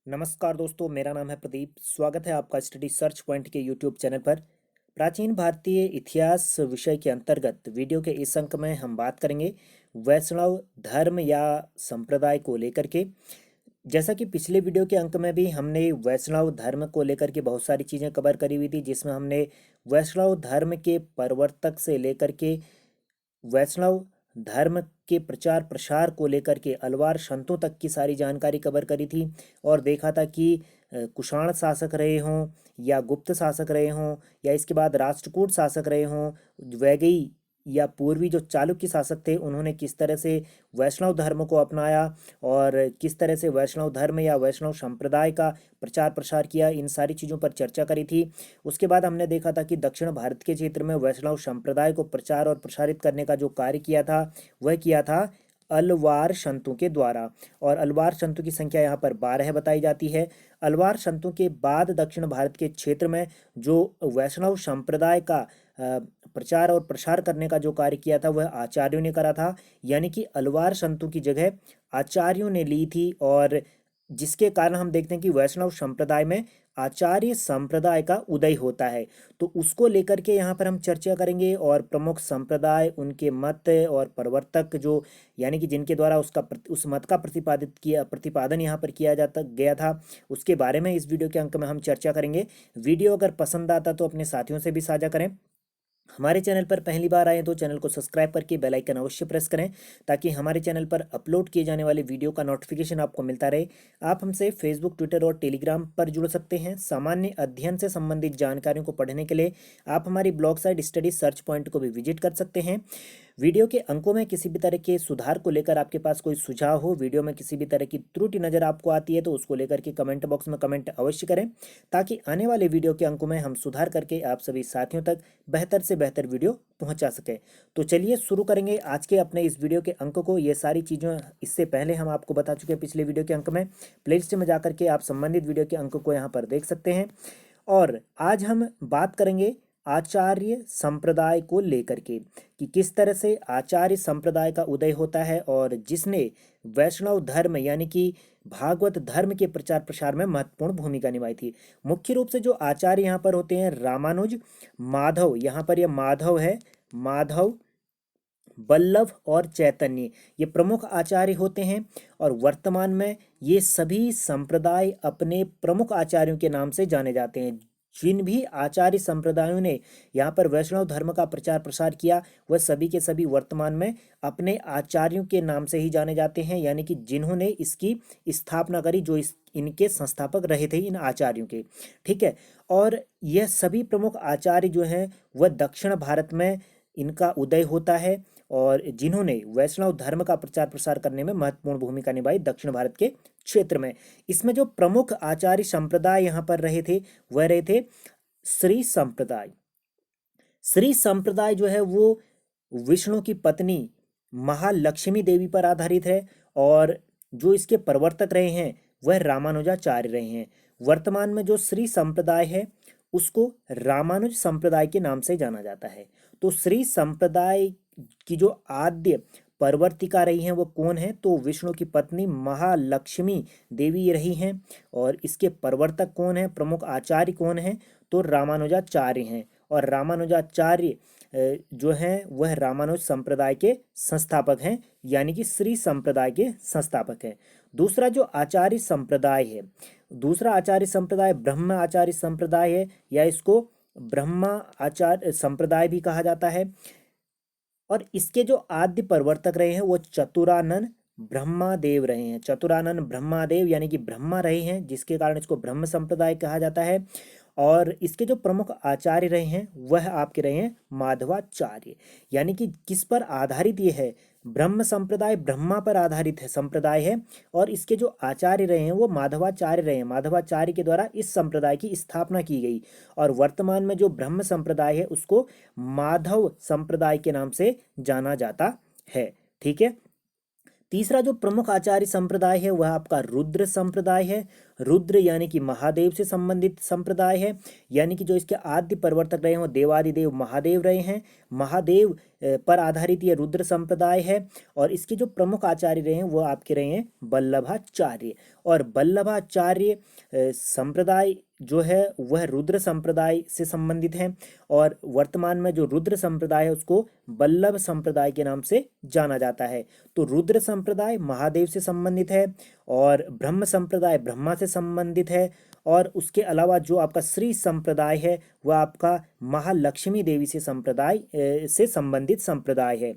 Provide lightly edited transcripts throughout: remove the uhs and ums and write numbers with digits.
नमस्कार दोस्तों, मेरा नाम है प्रदीप। स्वागत है आपका स्टडी सर्च पॉइंट के यूट्यूब चैनल पर। प्राचीन भारतीय इतिहास विषय के अंतर्गत वीडियो के इस अंक में हम बात करेंगे वैष्णव धर्म या संप्रदाय को लेकर के। जैसा कि पिछले वीडियो के अंक में भी हमने वैष्णव धर्म को लेकर के बहुत सारी चीज़ें कवर करी हुई थी, जिसमें हमने वैष्णव धर्म के प्रवर्तक से लेकर के वैष्णव धर्म के प्रचार प्रसार को लेकर के अलवार संतों तक की सारी जानकारी कवर करी थी। और देखा था कि कुषाण शासक रहे हों या गुप्त शासक रहे हों या इसके बाद राष्ट्रकूट शासक रहे हों, वैगई या पूर्वी जो चालुक्य शासक थे, उन्होंने किस तरह से वैष्णव धर्म को अपनाया और किस तरह से वैष्णव धर्म या वैष्णव संप्रदाय का प्रचार प्रसार किया, इन सारी चीज़ों पर चर्चा करी थी। उसके बाद हमने देखा था कि दक्षिण भारत के क्षेत्र में वैष्णव संप्रदाय को प्रचार और प्रसारित करने का जो कार्य किया था वह किया था अलवार संतों के द्वारा। और अलवार संतों की संख्या यहाँ पर 12 बताई जाती है। अलवार संतों के बाद दक्षिण भारत के क्षेत्र में जो वैष्णव संप्रदाय का प्रचार और प्रसार करने का जो कार्य किया था वह आचार्यों ने करा था, यानी कि अलवार संतों की जगह आचार्यों ने ली थी। और जिसके कारण हम देखते हैं कि वैष्णव संप्रदाय में आचार्य संप्रदाय का उदय होता है। तो उसको लेकर के यहाँ पर हम चर्चा करेंगे और प्रमुख संप्रदाय, उनके मत और प्रवर्तक जो यानी कि जिनके द्वारा उस मत का प्रतिपादन यहाँ पर किया जाता गया था, उसके बारे में इस वीडियो के अंक में हम चर्चा करेंगे। वीडियो अगर पसंद आता तो अपने साथियों से भी साझा करें। हमारे चैनल पर पहली बार आए तो चैनल को सब्सक्राइब करके बेल आइकन अवश्य प्रेस करें, ताकि हमारे चैनल पर अपलोड किए जाने वाले वीडियो का नोटिफिकेशन आपको मिलता रहे। आप हमसे फेसबुक, ट्विटर और टेलीग्राम पर जुड़ सकते हैं। सामान्य अध्ययन से संबंधित जानकारियों को पढ़ने के लिए आप हमारी blog site study search point को भी विजिट कर सकते हैं। वीडियो के अंकों में किसी भी तरह के सुधार को लेकर आपके पास कोई सुझाव हो, वीडियो में किसी भी तरह की त्रुटि नज़र आपको आती है तो उसको लेकर के कमेंट बॉक्स में कमेंट अवश्य करें, ताकि आने वाले वीडियो के अंकों में हम सुधार करके आप सभी साथियों तक बेहतर से बेहतर वीडियो पहुंचा सकें। तो चलिए शुरू करेंगे आज के अपने इस वीडियो के अंक को। ये सारी चीज़ें इससे पहले हम आपको बता चुके हैं पिछले वीडियो के अंक में। प्लेलिस्ट में जाकर के आप संबंधित वीडियो के अंक को यहाँ पर देख सकते हैं। और आज हम बात करेंगे आचार्य संप्रदाय को लेकर के कि किस तरह से आचार्य संप्रदाय का उदय होता है और जिसने वैष्णव धर्म यानी कि भागवत धर्म के प्रचार प्रसार में महत्वपूर्ण भूमिका निभाई थी। मुख्य रूप से जो आचार्य यहाँ पर होते हैं रामानुज, माधव, यहाँ पर यह माधव है, माधव, वल्लभ और चैतन्य, ये प्रमुख आचार्य होते हैं। और वर्तमान में ये सभी संप्रदाय अपने प्रमुख आचार्यों के नाम से जाने जाते हैं। जिन भी आचार्य संप्रदायों ने यहाँ पर वैष्णव धर्म का प्रचार प्रसार किया वह सभी के सभी वर्तमान में अपने आचार्यों के नाम से ही जाने जाते हैं, यानी कि जिन्होंने इसकी स्थापना करी, जो इनके संस्थापक रहे थे इन आचार्यों के। ठीक है। और यह सभी प्रमुख आचार्य जो हैं वह दक्षिण भारत में इनका उदय होता है और जिन्होंने वैष्णव धर्म का प्रचार प्रसार करने में महत्वपूर्ण भूमिका निभाई दक्षिण भारत के क्षेत्र में। इसमें जो प्रमुख आचार्य संप्रदाय यहाँ पर रहे थे वह रहे थे श्री संप्रदाय। श्री संप्रदाय जो है वो विष्णु की पत्नी महालक्ष्मी देवी पर आधारित है और जो इसके प्रवर्तक रहे हैं वह रामानुजाचार्य रहे हैं। वर्तमान में जो श्री संप्रदाय है उसको रामानुज संप्रदाय के नाम से जाना जाता है। तो श्री संप्रदाय की जो आद्य प्रवर्तिका रही हैं वो कौन है, तो विष्णु की पत्नी महालक्ष्मी देवी रही हैं। और इसके प्रवर्तक कौन है, प्रमुख आचार्य कौन है, तो रामानुजाचार्य हैं। और रामानुजाचार्य जो हैं वह रामानुज संप्रदाय के संस्थापक हैं, यानी कि श्री संप्रदाय के संस्थापक हैं। दूसरा जो आचार्य संप्रदाय है, दूसरा आचार्य संप्रदाय ब्रह्म आचार्य संप्रदाय है, या इसको ब्रह्मा आचार्य संप्रदाय भी कहा जाता है। और इसके जो आद्य प्रवर्तक रहे हैं वो चतुरानन ब्रह्मादेव रहे हैं। चतुरानन ब्रह्मादेव यानी कि ब्रह्मा रहे हैं, जिसके कारण इसको ब्रह्म संप्रदाय कहा जाता है। और इसके जो प्रमुख आचार्य रहे हैं वह आपके रहे हैं माधवाचार्य। यानी कि किस पर आधारित ये है, ब्रह्म संप्रदाय ब्रह्मा पर आधारित है संप्रदाय है, और इसके जो आचार्य रहे हैं वो माधवाचार्य रहे हैं। माधवाचार्य के द्वारा इस संप्रदाय की स्थापना की गई और वर्तमान में जो ब्रह्म संप्रदाय है उसको माधव संप्रदाय के नाम से जाना जाता है। ठीक है। तीसरा जो प्रमुख आचार्य संप्रदाय है वह आपका रुद्र संप्रदाय है। रुद्र यानी कि महादेव से संबंधित संप्रदाय है, यानी कि जो इसके आद्य प्रवर्तक रहे हैं वो देवादिदेव महादेव रहे हैं। महादेव पर आधारित ये रुद्र संप्रदाय है। और इसके जो प्रमुख आचार्य रहे हैं वो आपके रहे हैं वल्लभाचार्य। और वल्लभाचार्य संप्रदाय जो है वह रुद्र संप्रदाय से संबंधित है। और वर्तमान में जो रुद्र संप्रदाय है उसको वल्लभ संप्रदाय के नाम से जाना जाता है। तो रुद्र संप्रदाय महादेव से संबंधित है, और ब्रह्म संप्रदाय ब्रह्मा से संबंधित है, और उसके अलावा जो आपका श्री संप्रदाय है वह आपका महालक्ष्मी देवी से से संबंधित संप्रदाय है।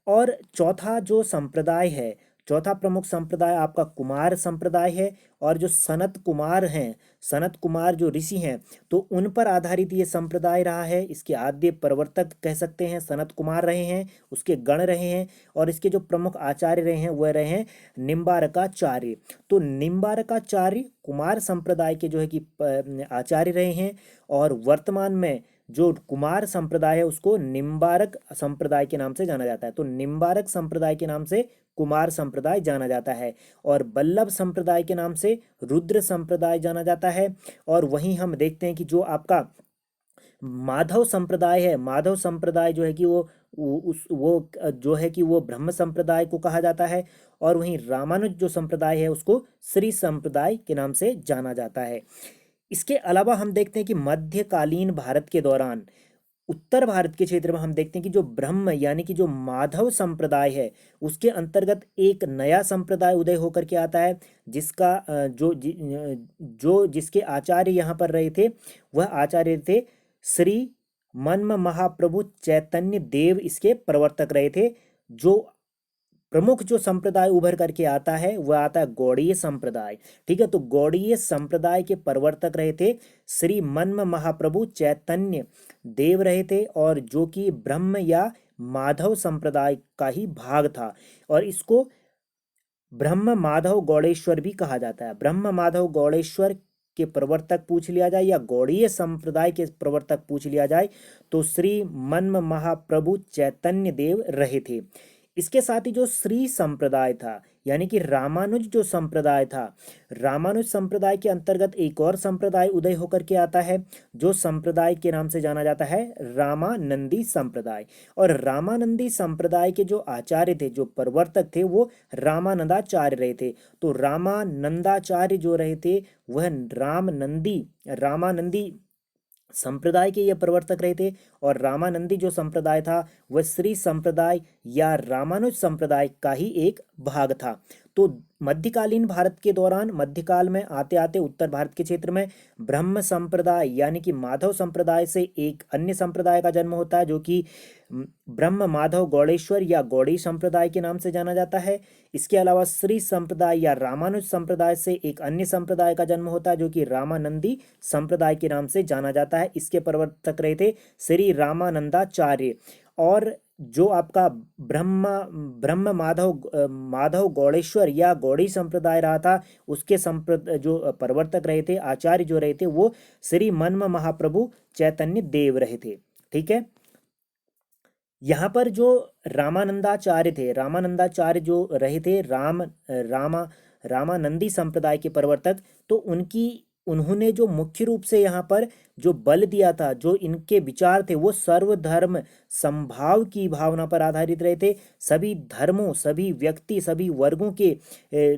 और चौथा जो संप्रदाय है, चौथा प्रमुख संप्रदाय आपका कुमार संप्रदाय है। और जो सनत कुमार हैं, सनत कुमार जो ऋषि हैं, तो उन पर आधारित ये संप्रदाय रहा है। इसके आद्य प्रवर्तक कह सकते हैं सनत कुमार रहे हैं, उसके गण रहे हैं। और इसके जो प्रमुख आचार्य रहे हैं वह रहे हैं निम्बारकाचार्य। तो निम्बारकाचार्य कुमार संप्रदाय के जो है कि आचार्य रहे हैं। और वर्तमान में जो कुमार संप्रदाय है उसको निम्बारक संप्रदाय के नाम से जाना जाता है। तो निम्बारक संप्रदाय के नाम से कुमार संप्रदाय जाना जाता है, और वल्लभ संप्रदाय के नाम से रुद्र संप्रदाय जाना जाता है। और वहीं हम देखते हैं कि जो आपका माधव संप्रदाय है, माधव संप्रदाय जो है कि वो जो है कि वो ब्रह्म संप्रदाय को कहा जाता है। और वहीं रामानुज जो संप्रदाय है उसको श्री संप्रदाय के नाम से जाना जाता है। इसके अलावा हम देखते हैं कि मध्यकालीन भारत के दौरान उत्तर भारत के क्षेत्र में हम देखते हैं कि जो ब्रह्म यानी कि जो माधव संप्रदाय है उसके अंतर्गत एक नया संप्रदाय उदय होकर के आता है, जिसका जो जिसके आचार्य यहाँ पर रहे थे वह आचार्य थे श्री मन्म महाप्रभु चैतन्य देव, इसके प्रवर्तक रहे थे। जो प्रमुख जो संप्रदाय उभर करके आता है वह आता है गौड़ीय संप्रदाय। ठीक है, तो गौड़ीय संप्रदाय के प्रवर्तक रहे थे श्री मन्म महाप्रभु चैतन्य देव रहे थे, और जो कि ब्रह्म या माधव संप्रदाय का ही भाग था। और इसको ब्रह्म माधव गौड़ेश्वर भी कहा जाता है। ब्रह्म माधव गौड़ेश्वर के प्रवर्तक पूछ लिया जाए या गौड़ीय संप्रदाय के प्रवर्तक पूछ लिया जाए तो श्री मन्म महाप्रभु चैतन्य देव रहे थे। इसके साथ ही जो श्री संप्रदाय था यानी कि रामानुज जो संप्रदाय था, रामानुज संप्रदाय के अंतर्गत एक और संप्रदाय उदय होकर के आता है जो संप्रदाय के नाम से जाना जाता है रामानंदी संप्रदाय। और रामानंदी संप्रदाय के जो आचार्य थे, जो प्रवर्तक थे, वो रामानंदाचार्य रहे थे। तो रामानंदाचार्य जो रहे थे वह रामानंदी संप्रदाय के ये प्रवर्तक रहे थे। और रामानंदी जो संप्रदाय था वह श्री संप्रदाय या रामानुज संप्रदाय का ही एक भाग था। तो मध्यकालीन भारत के दौरान, मध्यकाल में आते आते उत्तर भारत के क्षेत्र में ब्रह्म संप्रदाय यानी कि माधव संप्रदाय से एक अन्य संप्रदाय का जन्म होता है जो कि ब्रह्म माधव गौड़ेश्वर या गौड़ी संप्रदाय के नाम से जाना जाता है। इसके अलावा श्री संप्रदाय या रामानुज संप्रदाय से एक अन्य संप्रदाय का जन्म होता है जो कि रामानंदी संप्रदाय के नाम से जाना जाता है। इसके प्रवर्तक रहे थे श्री रामानंदाचार्य। और जो आपका ब्रह्म माधव गौड़ेश्वर या गौड़ी संप्रदाय रहा था उसके जो प्रवर्तक रहे थे, आचार्य जो रहे थे, वो श्री मन्म महाप्रभु चैतन्य देव रहे थे। ठीक है, यहाँ पर जो रामानंदाचार्य थे, रामानंदाचार्य जो रहे थे रामानंदी संप्रदाय के प्रवर्तक, तो उन्होंने जो मुख्य रूप से यहाँ पर जो बल दिया था, जो इनके विचार थे, वो सर्वधर्म समभाव की भावना पर आधारित रहे थे। सभी धर्मों, सभी व्यक्ति, सभी वर्गों के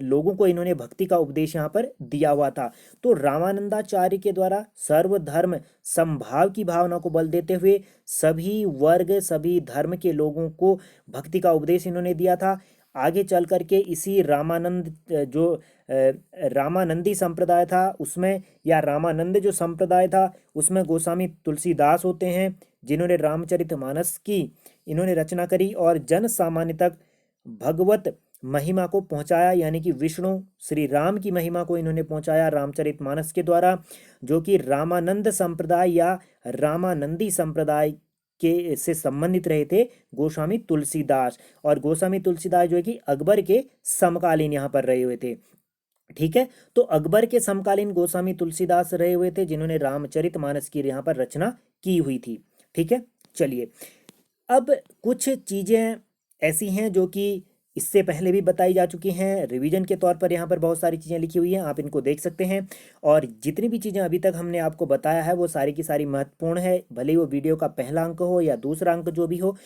लोगों को इन्होंने भक्ति का उपदेश यहाँ पर दिया हुआ था। तो रामानंदाचार्य के द्वारा सर्वधर्म समभाव की भावना को बल देते हुए सभी वर्ग, सभी धर्म के लोगों को भक्ति का उपदेश इन्होंने दिया था। आगे चल करके इसी रामानंदी संप्रदाय था उसमें, या रामानंद जो संप्रदाय था उसमें गोस्वामी तुलसीदास होते हैं जिन्होंने रामचरितमानस की इन्होंने रचना करी और जन सामान्य तक भगवत महिमा को पहुंचाया, यानी कि विष्णु श्री राम की महिमा को इन्होंने पहुंचाया रामचरितमानस के द्वारा, जो कि रामानंद संप्रदाय या रामानंदी संप्रदाय के से संबंधित रहे थे गोस्वामी तुलसीदास। और गोस्वामी तुलसीदास जो है कि अकबर के समकालीन यहाँ पर रहे हुए थे। ठीक है, तो अकबर के समकालीन गोस्वामी तुलसीदास रहे हुए थे जिन्होंने रामचरितमानस की यहाँ पर रचना की हुई थी। ठीक है, चलिए अब कुछ चीज़ें ऐसी हैं जो कि इससे पहले भी बताई जा चुकी हैं, रिवीजन के तौर पर यहाँ पर बहुत सारी चीज़ें लिखी हुई हैं, आप इनको देख सकते हैं। और जितनी भी चीज़ें अभी तक हमने आपको बताया है वो सारी की सारी महत्वपूर्ण है, भले ही वो वीडियो का पहला अंक हो या दूसरा अंक जो भी हो।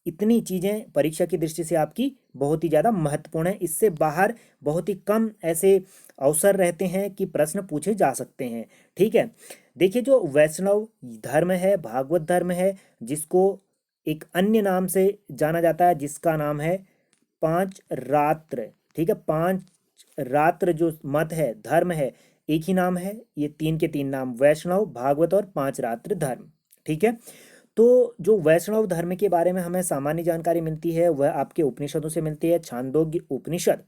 इतनी चीज़ें परीक्षा की दृष्टि से आपकी बहुत ही ज़्यादा महत्वपूर्ण है। इससे बाहर बहुत ही कम ऐसे अवसर रहते हैं कि प्रश्न पूछे जा सकते हैं। ठीक है, देखिए जो वैष्णव धर्म है, भागवत धर्म है, जिसको एक अन्य नाम से जाना जाता है जिसका नाम है पांच रात्र। ठीक है, पांच रात्र जो मत है, धर्म है, एक ही नाम है, ये तीन के तीन नाम, वैष्णव, भागवत और पांच रात्र धर्म। ठीक है, तो जो वैष्णव धर्म के बारे में हमें सामान्य जानकारी मिलती है वह आपके उपनिषदों से मिलती है। छांदोग्य उपनिषद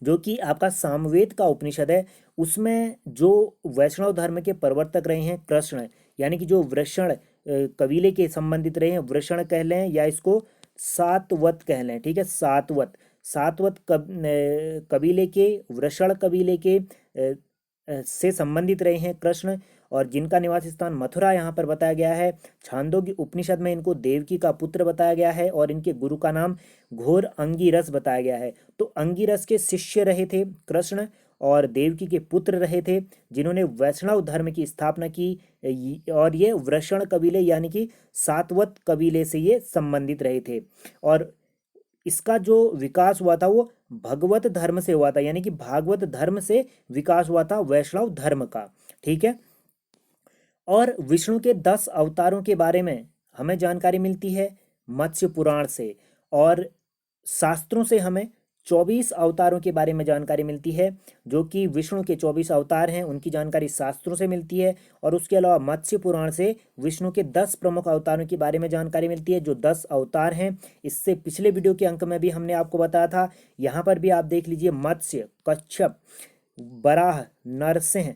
जो कि आपका सामवेद का उपनिषद है, उसमें जो वैष्णव धर्म के प्रवर्तक रहे हैं कृष्ण, यानी कि जो वृषण कबीले के संबंधित रहे हैं, वृषण कह लें या इसको सातवत कह लें। ठीक है, सातवत, सातवत कबीले के, वृषण कबीले के से संबंधित रहे हैं कृष्ण, और जिनका निवास स्थान मथुरा यहाँ पर बताया गया है। छांदोग्य उपनिषद में इनको देवकी का पुत्र बताया गया है और इनके गुरु का नाम घोर अंगिरस बताया गया है। तो अंगिरस के शिष्य रहे थे कृष्ण और देवकी के पुत्र रहे थे जिन्होंने वैष्णव धर्म की स्थापना की, और ये वृषण कबीले यानी कि सातवत कबीले से ये संबंधित रहे थे। और इसका जो विकास हुआ था वो भगवत धर्म से हुआ था, यानी कि भागवत धर्म से विकास हुआ था वैष्णव धर्म का। ठीक है, और विष्णु के 10 अवतारों के बारे में हमें जानकारी मिलती है मत्स्य पुराण से, और शास्त्रों से हमें 24 अवतारों के बारे में जानकारी मिलती है, जो कि विष्णु के 24 अवतार हैं उनकी जानकारी शास्त्रों से मिलती है। और उसके अलावा मत्स्य पुराण से विष्णु के 10 प्रमुख अवतारों के बारे में जानकारी मिलती है, जो 10 अवतार हैं। इससे पिछले वीडियो के अंक में भी हमने आपको बताया था, यहाँ पर भी आप देख लीजिए, मत्स्य, कच्छप, वराह, नरसिंह,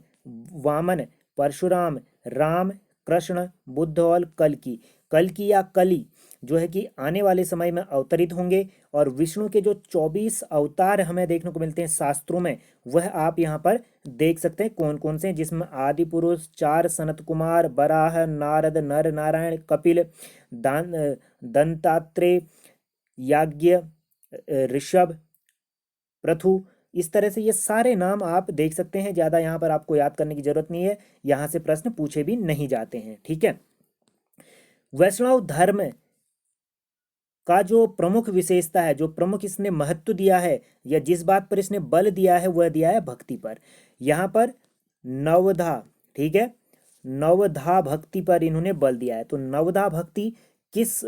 वामन, परशुराम, राम, कृष्ण, बुद्ध और कल्कि। कल्कि या कली जो है कि आने वाले समय में अवतरित होंगे। और विष्णु के जो 24 अवतार हमें देखने को मिलते हैं शास्त्रों में, वह आप यहाँ पर देख सकते हैं कौन कौन से हैं, जिसमें आदि पुरुष, चार सनत कुमार, बराह, नारद, नर नारायण, कपिल, दंतात्रेय, याज्ञ, ऋषभ, पृथु। इस तरह से ये सारे नाम आप देख सकते हैं। ज़्यादा यहाँ पर आपको याद करने की जरूरत नहीं है, यहाँ से प्रश्न पूछे भी नहीं जाते हैं। ठीक है, वैष्णव धर्म का जो प्रमुख विशेषता है, जो प्रमुख इसने महत्व दिया है या जिस बात पर इसने बल दिया है, वह दिया है भक्ति पर। यहाँ पर नवधा, ठीक है, नवधा भक्ति पर इन्होंने बल दिया है। तो नवधा भक्ति किस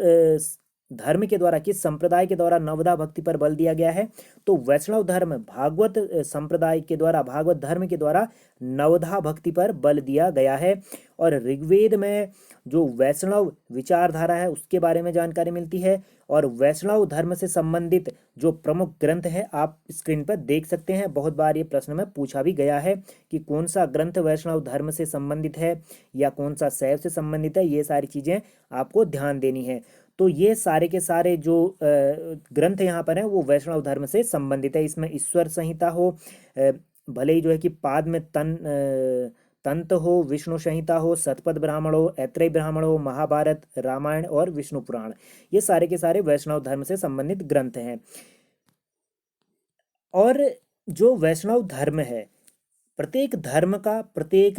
धर्म के द्वारा, किस संप्रदाय के द्वारा नवधा भक्ति पर बल दिया गया है? तो वैष्णव धर्म भागवत संप्रदाय के द्वारा, भागवत धर्म के द्वारा नवधा भक्ति पर बल दिया गया है। और ऋग्वेद में जो वैष्णव विचारधारा है उसके बारे में जानकारी मिलती है। और वैष्णव धर्म से संबंधित जो प्रमुख ग्रंथ है आप स्क्रीन पर देख सकते हैं। बहुत बार ये प्रश्न में पूछा भी गया है कि कौन सा ग्रंथ वैष्णव धर्म से संबंधित है या कौन सा शैव से संबंधित है, ये सारी चीज़ें आपको ध्यान देनी है। तो ये सारे के सारे जो ग्रंथ यहाँ पर हैं वो वैष्णव धर्म से संबंधित है। इसमें ईश्वर संहिता हो, भले ही जो है कि पाद में तंत हो, विष्णु संहिता हो, शतपथ ब्राह्मण हो, ऐत्रेय ब्राह्मण हो, महाभारत, रामायण और विष्णु पुराण, ये सारे के सारे वैष्णव धर्म से संबंधित ग्रंथ हैं। और जो वैष्णव धर्म है, प्रत्येक धर्म का, प्रत्येक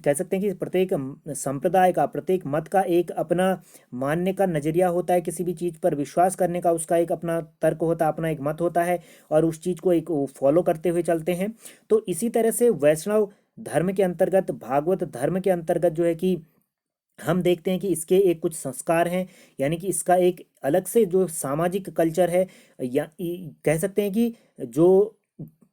कह सकते हैं कि प्रत्येक संप्रदाय का, प्रत्येक मत का एक अपना मानने का नज़रिया होता है। किसी भी चीज़ पर विश्वास करने का उसका एक अपना तर्क होता है, अपना एक मत होता है, और उस चीज़ को एक फॉलो करते हुए चलते हैं। तो इसी तरह से वैष्णव धर्म के अंतर्गत, भागवत धर्म के अंतर्गत जो है कि हम देखते हैं कि इसके एक कुछ संस्कार हैं, यानी कि इसका एक अलग से जो सामाजिक कल्चर है, या कह सकते हैं कि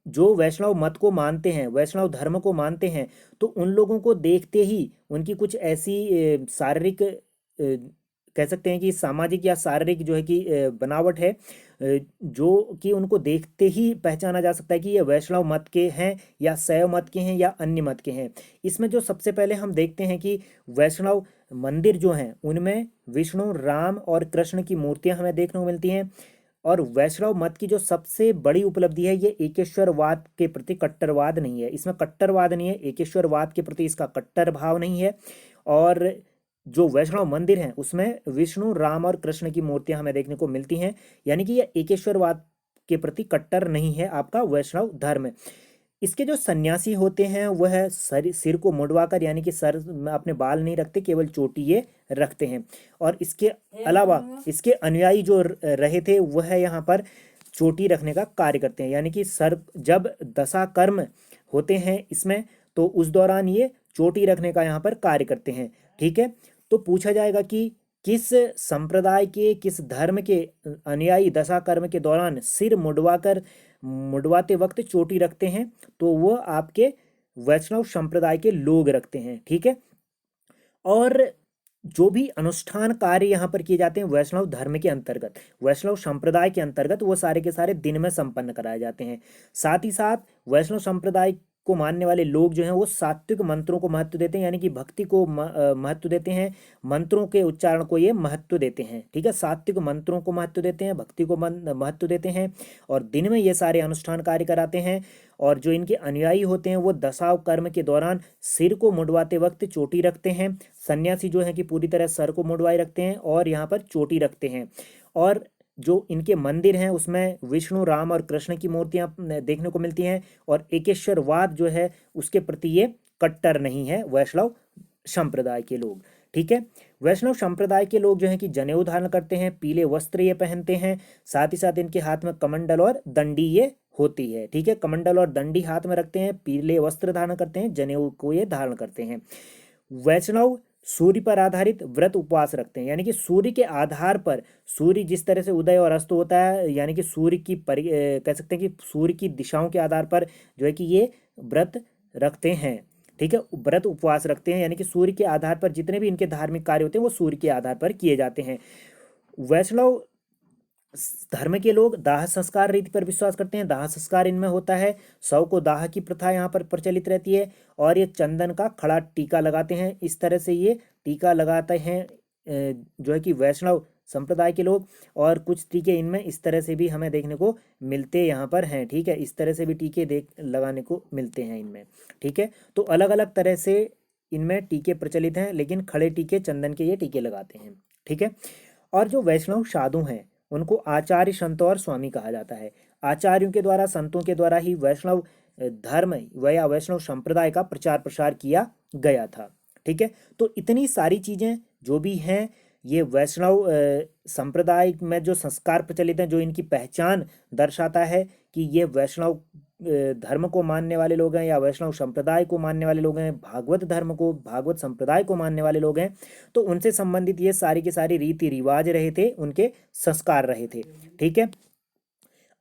जो वैष्णव मत को मानते हैं, वैष्णव धर्म को मानते हैं, तो उन लोगों को देखते ही उनकी कुछ ऐसी शारीरिक, कह सकते हैं कि सामाजिक या शारीरिक जो है कि बनावट है, जो कि उनको देखते ही पहचाना जा सकता है कि ये वैष्णव मत के हैं या शैव मत के हैं या अन्य मत के हैं। इसमें जो सबसे पहले हम देखते हैं कि वैष्णव मंदिर जो हैं उनमें विष्णु, राम और कृष्ण की मूर्तियां हमें देखने को मिलती हैं। और वैष्णव मत की जो सबसे बड़ी उपलब्धि है, ये एकेश्वरवाद के प्रति कट्टरवाद नहीं है। इसमें कट्टरवाद नहीं है, एकेश्वरवाद के प्रति इसका कट्टर भाव नहीं है। और जो वैष्णव मंदिर हैं उसमें विष्णु, राम और कृष्ण की मूर्तियां हमें देखने को मिलती हैं, यानी कि ये एकेश्वरवाद के प्रति कट्टर नहीं है आपका वैष्णव धर्म। इसके जो सन्यासी होते हैं वह सिर को मुड़वाकर, यानी कि सर में अपने बाल नहीं रखते, केवल चोटी ये रखते हैं। और इसके अलावा इसके अनुयायी जो रहे थे वह यहाँ पर चोटी रखने का कार्य करते हैं, यानी कि सर जब दशा कर्म होते हैं इसमें तो उस दौरान ये चोटी रखने का यहाँ पर कार्य करते हैं। ठीक है, तो पूछा जाएगा कि किस संप्रदाय के, किस धर्म के अनुयायी दशा कर्म के दौरान सिर मुड़वाते वक्त चोटी रखते हैं, तो वो आपके वैष्णव संप्रदाय के लोग रखते हैं। ठीक है, और जो भी अनुष्ठान कार्य यहाँ पर किए जाते हैं वैष्णव धर्म के अंतर्गत, वैष्णव संप्रदाय के अंतर्गत, वो सारे के सारे दिन में संपन्न कराए जाते हैं। साथ ही साथ वैष्णव संप्रदाय को मानने वाले लोग जो हैं वो सात्विक मंत्रों को महत्व देते हैं, यानी कि भक्ति को महत्व देते हैं, मंत्रों के उच्चारण को ये महत्व देते हैं। ठीक है, सात्विक मंत्रों को महत्व देते हैं, भक्ति को महत्व देते हैं, और दिन में ये सारे अनुष्ठान कार्य कराते हैं। और जो इनके अनुयायी होते हैं वो दशाव कर्म के दौरान सिर को मुड़वाते वक्त चोटी रखते हैं। सन्यासी जो है कि पूरी तरह सर को मुड़वाए रखते हैं और यहाँ पर चोटी रखते हैं। और जो इनके मंदिर हैं उसमें विष्णु, राम और कृष्ण की मूर्तियां देखने को मिलती हैं, और एकेश्वरवाद जो है उसके प्रति ये कट्टर नहीं है वैष्णव संप्रदाय के लोग। ठीक है, वैष्णव संप्रदाय के लोग जो हैं कि जनेऊ धारण करते हैं, पीले वस्त्र ये पहनते हैं, साथ ही साथ इनके हाथ में कमंडल और दंडी ये होती है। ठीक है, कमंडल और दंडी हाथ में रखते हैं, पीले वस्त्र धारण करते हैं, जनेऊ को ये धारण करते हैं। वैष्णव सूर्य पर आधारित व्रत उपवास रखते हैं, यानी कि सूर्य के आधार पर, सूर्य जिस तरह से उदय और अस्त होता है, यानी कि सूर्य की कह सकते हैं कि सूर्य की दिशाओं के आधार पर जो है कि ये व्रत रखते हैं। ठीक है, व्रत उपवास रखते हैं, यानी कि सूर्य के आधार पर जितने भी इनके धार्मिक कार्य होते हैं वो सूर्य के आधार पर किए जाते हैं। वैष्णव धर्म के लोग दाह संस्कार रीति पर विश्वास करते हैं। दाह संस्कार इनमें होता है, शव को दाह की प्रथा यहाँ पर प्रचलित रहती है, और ये चंदन का खड़ा टीका लगाते हैं। इस तरह से ये टीका लगाते हैं जो है कि वैष्णव संप्रदाय के लोग, और कुछ टीके इनमें इस तरह से भी हमें देखने को मिलते यहाँ पर हैं। ठीक है, इस तरह से भी टीके लगाने को मिलते हैं इनमें। ठीक है, तो अलग अलग तरह से इनमें टीके प्रचलित हैं, लेकिन खड़े टीके, चंदन के ये टीके लगाते हैं। ठीक है, और जो वैष्णव साधु हैं उनको आचार्य, संत और स्वामी कहा जाता है। आचार्यों के द्वारा, संतों के द्वारा ही वैष्णव धर्म या वैष्णव संप्रदाय का प्रचार प्रसार किया गया था। ठीक है, तो इतनी सारी चीज़ें जो भी हैं ये वैष्णव संप्रदाय में जो संस्कार प्रचलित हैं, जो इनकी पहचान दर्शाता है कि ये वैष्णव धर्म को मानने वाले लोग हैं या वैष्णव संप्रदाय को मानने वाले लोग हैं, भागवत धर्म को, भागवत संप्रदाय को मानने वाले लोग हैं, तो उनसे संबंधित ये सारी के सारी रीति रिवाज रहे थे, उनके संस्कार रहे थे। ठीक है,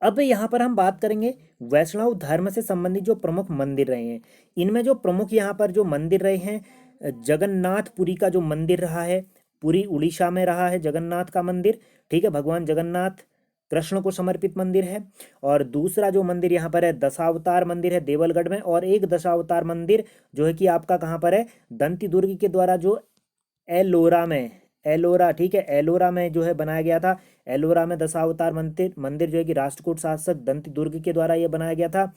अब यहाँ पर हम बात करेंगे वैष्णव धर्म से संबंधित जो प्रमुख मंदिर रहे हैं। इनमें जो प्रमुख यहाँ पर जो मंदिर रहे हैं, जगन्नाथपुरी का जो मंदिर रहा है, पूरी उड़ीसा में रहा है जगन्नाथ का मंदिर। ठीक है, भगवान जगन्नाथ कृष्ण को समर्पित मंदिर है। और दूसरा जो मंदिर यहाँ पर है दशावतार मंदिर है देवलगढ़ में, और एक दशावतार मंदिर जो है कि आपका कहाँ पर है, दंती दुर्ग के द्वारा जो एलोरा में, एलोरा, ठीक है, एलोरा में जो है बनाया गया था। एलोरा में दशावतार मंदिर जो है कि राष्ट्रकूट शासक दंती दुर्ग के द्वारा ये बनाया गया था।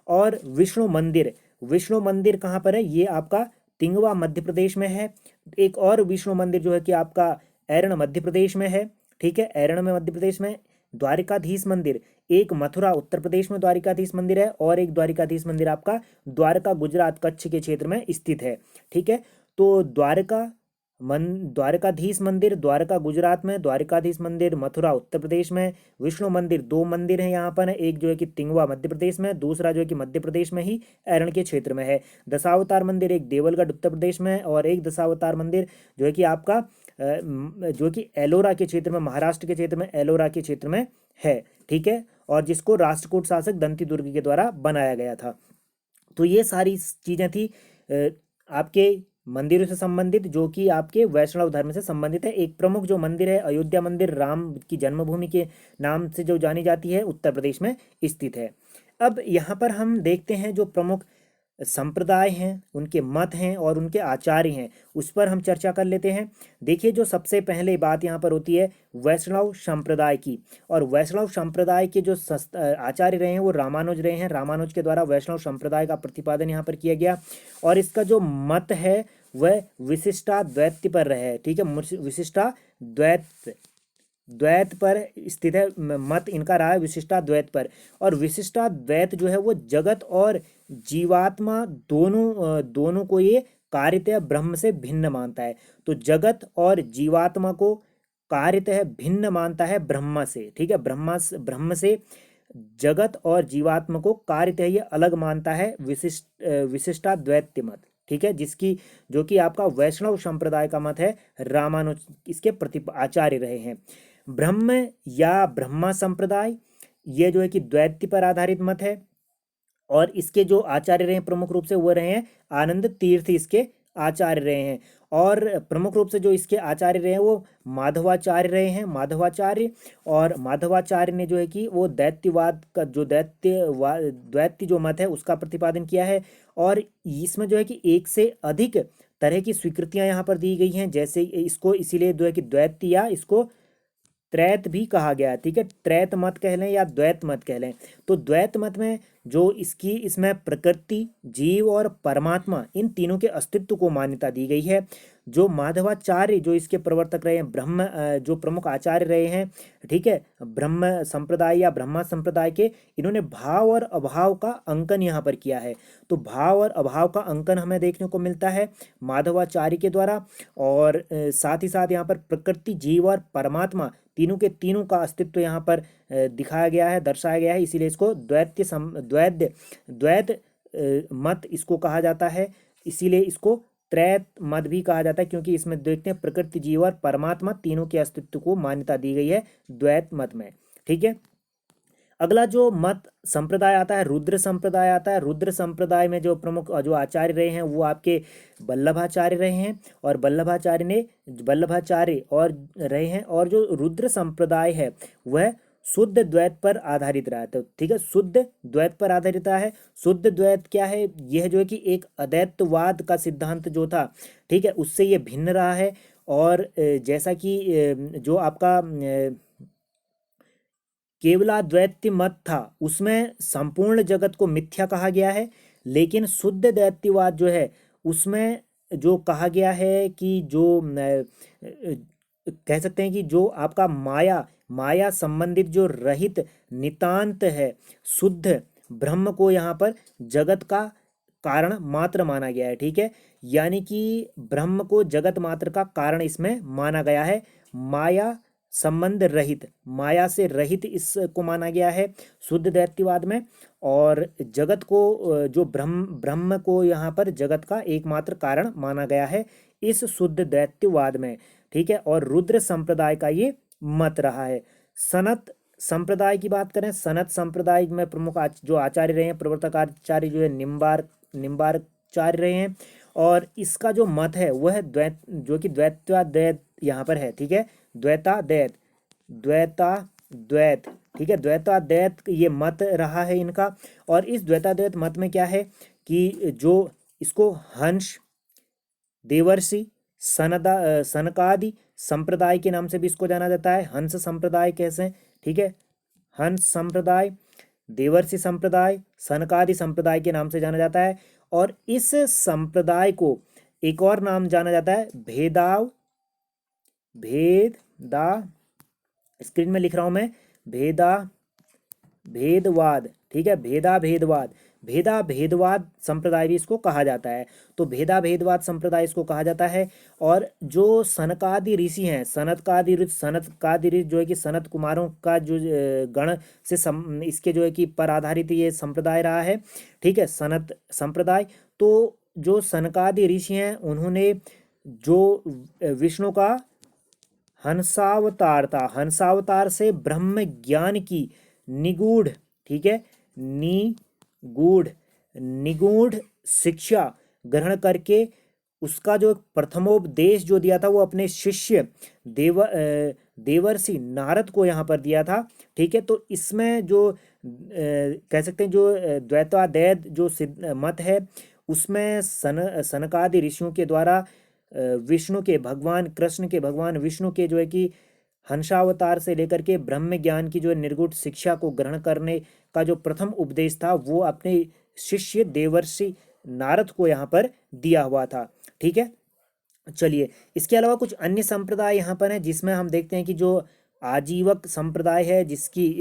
और विष्णु मंदिर, विष्णु मंदिर कहाँ पर है, ये आपका तिंगवा मध्य प्रदेश में है। एक और विष्णु मंदिर जो है कि आपका ऐरण मध्य प्रदेश में है। ठीक है, ऐरण में मध्य प्रदेश में। द्वारिकाधीश मंदिर, एक मथुरा उत्तर प्रदेश में द्वारिकाधीश मंदिर है, और एक द्वारिकाधीश मंदिर आपका द्वारका गुजरात कच्छ के क्षेत्र में स्थित है। ठीक है, तो द्वारकाधीश मंदिर द्वारका गुजरात में, द्वारिकाधीश मंदिर मथुरा उत्तर प्रदेश में। विष्णु मंदिर, दो मंदिर हैं यहाँ पर, एक जो है कि तिंगवा मध्य प्रदेश में, दूसरा जो है कि मध्य प्रदेश में ही ऐरण के क्षेत्र में है। दशावतार मंदिर एक देवलगढ़ उत्तर प्रदेश में, और एक दशावतार मंदिर जो है कि आपका जो कि एलोरा के क्षेत्र में, महाराष्ट्र के क्षेत्र में एलोरा के क्षेत्र में है। ठीक है, और जिसको राष्ट्रकूट शासक दंती दुर्ग के द्वारा बनाया गया था। तो ये सारी चीज़ें थी आपके मंदिरों से संबंधित, जो कि आपके वैष्णव धर्म से संबंधित है। एक प्रमुख जो मंदिर है अयोध्या मंदिर, राम की जन्मभूमि के नाम से जो जानी जाती है, उत्तर प्रदेश में स्थित है। अब यहाँ पर हम देखते हैं जो प्रमुख संप्रदाय हैं, उनके मत हैं और उनके आचार्य हैं, उस पर हम चर्चा कर लेते हैं। देखिए, जो सबसे पहले बात यहाँ पर होती है वैष्णव संप्रदाय की, और वैष्णव संप्रदाय के जो आचार्य रहे हैं वो रामानुज रहे हैं। रामानुज के द्वारा वैष्णव संप्रदाय का प्रतिपादन यहाँ पर किया गया, और इसका जो मत है वह विशिष्टाद्वैत पर रहे। ठीक है, द्वैत पर स्थित है, मत इनका रहा है विशिष्टाद्वैत पर। और विशिष्टाद्वैत जो है वो जगत और जीवात्मा दोनों को ये कार्यतः ब्रह्म से भिन्न मानता है। तो जगत और जीवात्मा को कार्यतः भिन्न मानता है ब्रह्म से, ठीक है। ब्रह्म से जगत और जीवात्मा को कार्यतः ये अलग मानता है विशिष्टाद्वैत मत, ठीक है, जिसकी जो कि आपका वैष्णव संप्रदाय का मत है। रामानुज इसके आचार्य रहे हैं। ब्रह्म या ब्रह्मा संप्रदाय ये जो है कि द्वैत पर आधारित मत है, और इसके जो आचार्य रहे हैं प्रमुख रूप से वो रहे हैं आनंद तीर्थ, इसके आचार्य रहे हैं। और प्रमुख रूप से जो इसके आचार्य रहे हैं वो माधवाचार्य रहे हैं, माधवाचार्य। और माधवाचार्य ने जो है कि वो दैत्यवाद का जो द्वैत्य जो मत है उसका प्रतिपादन किया है। और इसमें जो है कि एक से अधिक तरह की स्वीकृतियां यहाँ पर दी गई हैं, जैसे इसको इसीलिए जो है कि द्वैत्य या इसको त्रैत भी कहा गया है, ठीक है। त्रैत मत कह लें या द्वैत मत कह लें। तो द्वैत मत में जो इसमें प्रकृति, जीव और परमात्मा इन तीनों के अस्तित्व को मान्यता दी गई है। जो माधवाचार्य जो इसके प्रवर्तक रहे हैं, जो प्रमुख आचार्य रहे हैं, ठीक है, ब्रह्म संप्रदाय या ब्रह्मा संप्रदाय के, इन्होंने भाव और अभाव का अंकन यहाँ पर किया है। तो भाव और अभाव का अंकन हमें देखने को मिलता है माधवाचार्य के द्वारा। और साथ ही साथ यहाँ पर प्रकृति, जीव और परमात्मा तीनों के तीनों का अस्तित्व यहाँ पर दिखाया गया है, दर्शाया गया है। इसीलिए इसको द्वैत मत इसको कहा जाता है। इसीलिए इसको त्रैत मत भी कहा जाता है, क्योंकि इसमें देखते हैं प्रकृति, जीव और परमात्मा तीनों के अस्तित्व को मान्यता दी गई है द्वैत मत में, ठीक है। अगला जो मत संप्रदाय आता है रुद्र संप्रदाय आता है। रुद्र संप्रदाय में जो प्रमुख जो आचार्य रहे हैं वो आपके वल्लभाचार्य रहे हैं, और वल्लभाचार्य और रहे हैं। और जो रुद्र संप्रदाय है वह शुद्ध द्वैत पर आधारित रहा है, ठीक है, शुद्ध द्वैत पर आधारित रहा है। शुद्ध द्वैत क्या है? यह जो है कि एक अद्वैतवाद का सिद्धांत जो था, ठीक है, उससे ये भिन्न रहा है। और जैसा कि जो आपका केवलाद्वैत मत था उसमें संपूर्ण जगत को मिथ्या कहा गया है, लेकिन शुद्ध दैत्यवाद जो है उसमें जो कहा गया है कि जो कह सकते हैं कि जो आपका माया संबंधित जो रहित नितांत है शुद्ध ब्रह्म को यहाँ पर जगत का कारण मात्र माना गया है, ठीक है। यानी कि ब्रह्म को जगत मात्र का कारण इसमें माना गया है। माया संबंध रहित, माया से रहित इसको माना गया है शुद्ध दैत्यवाद में। और जगत को जो ब्रह्म को यहाँ पर जगत का एकमात्र कारण माना गया है इस शुद्ध दैत्यवाद में, ठीक है। और रुद्र संप्रदाय का ये मत रहा है। सनत संप्रदाय की बात करें, सनत संप्रदाय में प्रमुख जो आचार्य रहे हैं, प्रवर्तक आचार्य जो है निम्बार्काचार्य रहे हैं। और इसका जो मत है वह द्वैत जो कि द्वैत यहाँ पर है, ठीक है, द्वैताद्वैत, ठीक है, द्वैताद्वैत ये मत रहा है इनका। और इस द्वैताद्वैत मत में क्या है कि जो इसको हंस, देवर्षि, सनकादि संप्रदाय के नाम से भी इसको जाना जाता है। हंस संप्रदाय कैसे, ठीक है, हंस संप्रदाय, देवर्षि संप्रदाय, सनकादि संप्रदाय के नाम से जाना जाता है। और इस संप्रदाय को एक और नाम जाना जाता है स्क्रीन में लिख रहा हूं मैं, भेदवाद, ठीक है, भेदवाद संप्रदाय भी इसको कहा जाता है। तो भेदवाद संप्रदाय इसको कहा जाता है। और जो सनकादि ऋषि हैं, सनकादि ऋषि जो है कि सनत कुमारों का जो गण से इसके जो है कि पर आधारित ये संप्रदाय रहा है, ठीक है, सनत संप्रदाय। तो जो सनकादि ऋषि हैं उन्होंने जो विष्णु का हंसावतार था, हंसावतार से ब्रह्म ज्ञान की निगूढ़, ठीक है, निगूढ़ शिक्षा ग्रहण करके उसका जो प्रथमोपदेश जो दिया था वो अपने शिष्य देवर्षि नारद को यहाँ पर दिया था, ठीक है। तो इसमें जो कह सकते हैं जो द्वैताद्वैत जो मत है उसमें सनकादि ऋषियों के द्वारा विष्णु के भगवान कृष्ण के भगवान विष्णु के जो है कि हंसावतार से लेकर के ब्रह्म ज्ञान की जो है निर्गुण शिक्षा को ग्रहण करने का जो प्रथम उपदेश था वो अपने शिष्य देवर्षि नारद को यहाँ पर दिया हुआ था, ठीक है। चलिए, इसके अलावा कुछ अन्य संप्रदाय यहाँ पर हैं जिसमें हम देखते हैं कि जो आजीवक संप्रदाय है जिसकी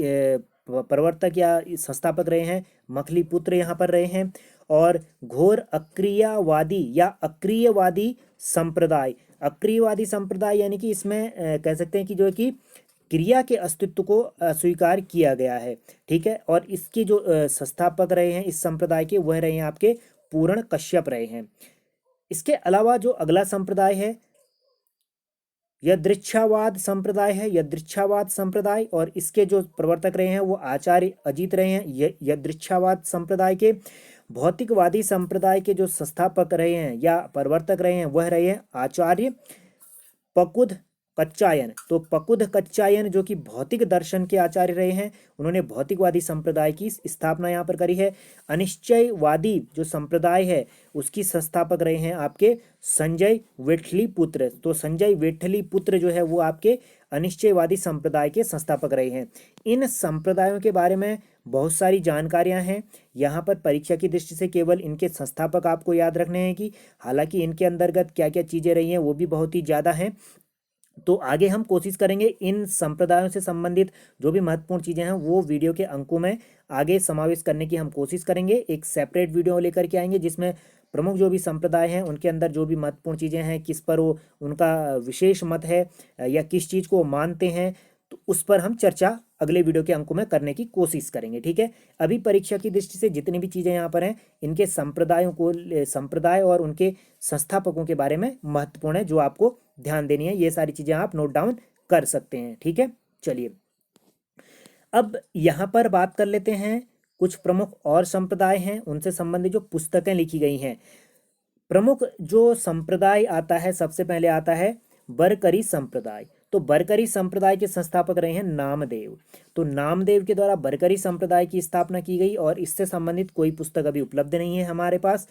प्रवर्तक या संस्थापक रहे हैं मखली पुत्र यहाँ पर रहे हैं। और घोर अक्रियावादी या अक्रियवादी संप्रदाय। अक्रियवादी संप्रदाय यानी कि इसमें कह सकते हैं कि जो है कि क्रिया के अस्तित्व को अस्वीकार किया गया है। ठीक है, और इसके जो संस्थापक रहे हैं इस संप्रदाय के, वह रहे हैं आपके पूर्ण कश्यप रहे हैं। इसके अलावा जो अगला संप्रदाय है यदृच्छावाद संप्रदाय है, यदृच्छावाद संप्रदाय, और इसके जो प्रवर्तक रहे हैं वो आचार्य अजीत रहे हैं। यदृच्छावाद संप्रदाय के भौतिकवादी संप्रदाय के जो संस्थापक रहे हैं या प्रवर्तक रहे हैं वह रहे हैं आचार्य पकुद कच्चायन। तो पकुद कच्चायन जो कि भौतिक दर्शन के आचार्य रहे हैं, उन्होंने भौतिकवादी संप्रदाय की स्थापना यहाँ पर करी है। अनिश्चयवादी जो संप्रदाय है उसकी संस्थापक रहे हैं आपके संजय विठलीपुत्र। तो संजय विठलीपुत्र जो है वो आपके अनिश्चयवादी संप्रदाय के संस्थापक रहे हैं। इन संप्रदायों के बारे में बहुत सारी जानकारियां हैं। यहाँ पर परीक्षा की दृष्टि से केवल इनके संस्थापक आपको याद रखने हैं कि हालांकि इनके अंतर्गत क्या क्या चीज़ें रही हैं वो भी बहुत ही ज़्यादा हैं। तो आगे हम कोशिश करेंगे इन संप्रदायों से संबंधित जो भी महत्वपूर्ण चीज़ें हैं वो वीडियो के अंकों में आगे समावेश करने की हम कोशिश करेंगे। एक सेपरेट वीडियो लेकर के आएंगे जिसमें प्रमुख जो भी संप्रदाय हैं उनके अंदर जो भी महत्वपूर्ण चीज़ें हैं, किस पर वो उनका विशेष मत है या किस चीज़ को मानते हैं, तो उस पर हम चर्चा अगले वीडियो के अंकों में करने की कोशिश करेंगे। ठीक है, अभी परीक्षा की दृष्टि से जितनी भी चीज़ें यहाँ पर हैं इनके संप्रदायों को, संप्रदाय और उनके संस्थापकों के बारे में महत्वपूर्ण है जो आपको ध्यान देनी है। ये सारी चीज़ें आप नोट डाउन कर सकते हैं। ठीक है, चलिए अब यहाँ पर बात कर लेते हैं कुछ प्रमुख और संप्रदाय हैं उनसे संबंधित जो पुस्तकें लिखी गई हैं। प्रमुख जो संप्रदाय आता है सबसे पहले आता है बरकरी संप्रदाय। तो बरकरी संप्रदाय के संस्थापक रहे हैं नामदेव। तो नामदेव के द्वारा बरकरी संप्रदाय की स्थापना की गई और इससे संबंधित कोई पुस्तक अभी उपलब्ध नहीं है हमारे पास।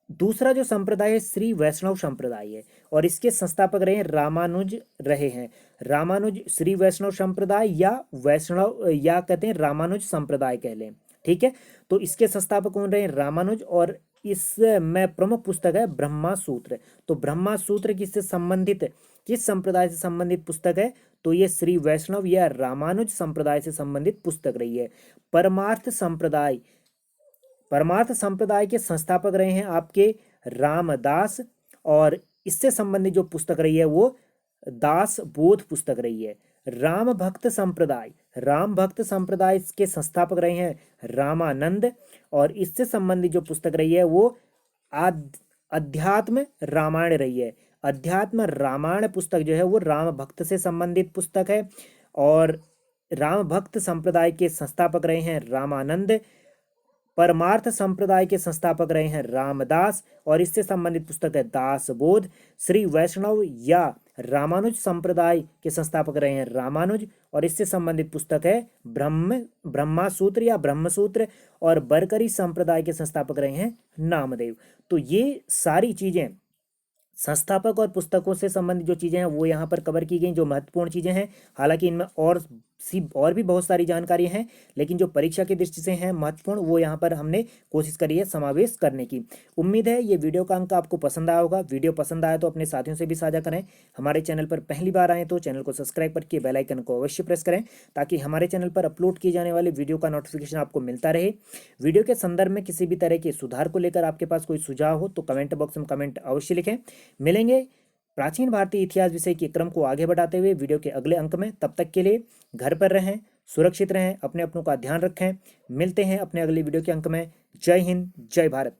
दूसरा जो संप्रदाय है श्री वैष्णव संप्रदाय है और इसके संस्थापक रहे हैं रामानुज रहे हैं। रामानुज श्री वैष्णव संप्रदाय या वैष्णव या कहते हैं रामानुज संप्रदाय कह लें। ठीक है, तो इसके संस्थापक कौन रहे हैं? रामानुज। और इसमें प्रमुख पुस्तक है ब्रह्मा सूत्र। तो ब्रह्मा सूत्र किससे संबंधित, किस संप्रदाय से संबंधित पुस्तक है? तो ये श्री वैष्णव या रामानुज संप्रदाय से संबंधित पुस्तक रही है। परमार्थ संप्रदाय, परमार्थ संप्रदाय के संस्थापक रहे हैं आपके रामदास और इससे संबंधित जो पुस्तक रही है वो दास बोध पुस्तक रही है। राम भक्त संप्रदाय, राम भक्त संप्रदाय के संस्थापक रहे हैं रामानंद और इससे संबंधित जो पुस्तक रही है वो अध्यात्म रामायण रही है। अध्यात्म रामायण पुस्तक जो है वो राम भक्त से संबंधित पुस्तक है और राम भक्त संप्रदाय के संस्थापक रहे हैं रामानंद। परमार्थ संप्रदाय के संस्थापक रहे हैं रामदास और इससे संबंधित पुस्तक है दासबोध। श्री वैष्णव या रामानुज संप्रदाय के संस्थापक रहे हैं रामानुज और इससे संबंधित पुस्तक है ब्रह्मा सूत्र या ब्रह्मसूत्र और बरकरी संप्रदाय के संस्थापक रहे हैं नामदेव। तो ये सारी चीजें संस्थापक और पुस्तकों से संबंधित जो चीज़ें हैं वो यहाँ पर कवर की गई, जो महत्वपूर्ण चीज़ें हैं। हालांकि इनमें और भी बहुत सारी जानकारी हैं लेकिन जो परीक्षा की दृष्टि से हैं महत्वपूर्ण वो यहाँ पर हमने कोशिश करी है समावेश करने की। उम्मीद है ये वीडियो का अंक आपको पसंद आया होगा। वीडियो पसंद आया तो अपने साथियों से भी साझा करें। हमारे चैनल पर पहली बार आए तो चैनल को सब्सक्राइब करके बेल आइकन को अवश्य प्रेस करें ताकि हमारे चैनल पर अपलोड किए जाने वाले वीडियो का नोटिफिकेशन आपको मिलता रहे। वीडियो के संदर्भ में किसी भी तरह के सुधार को लेकर आपके पास कोई सुझाव हो तो कमेंट बॉक्स में कमेंट अवश्य लिखें। मिलेंगे प्राचीन भारतीय इतिहास विषय के क्रम को आगे बढ़ाते हुए वीडियो के अगले अंक में। तब तक के लिए घर पर रहें, सुरक्षित रहें, अपने अपनों का ध्यान रखें। मिलते हैं अपने अगले वीडियो के अंक में। जय हिंद, जय भारत।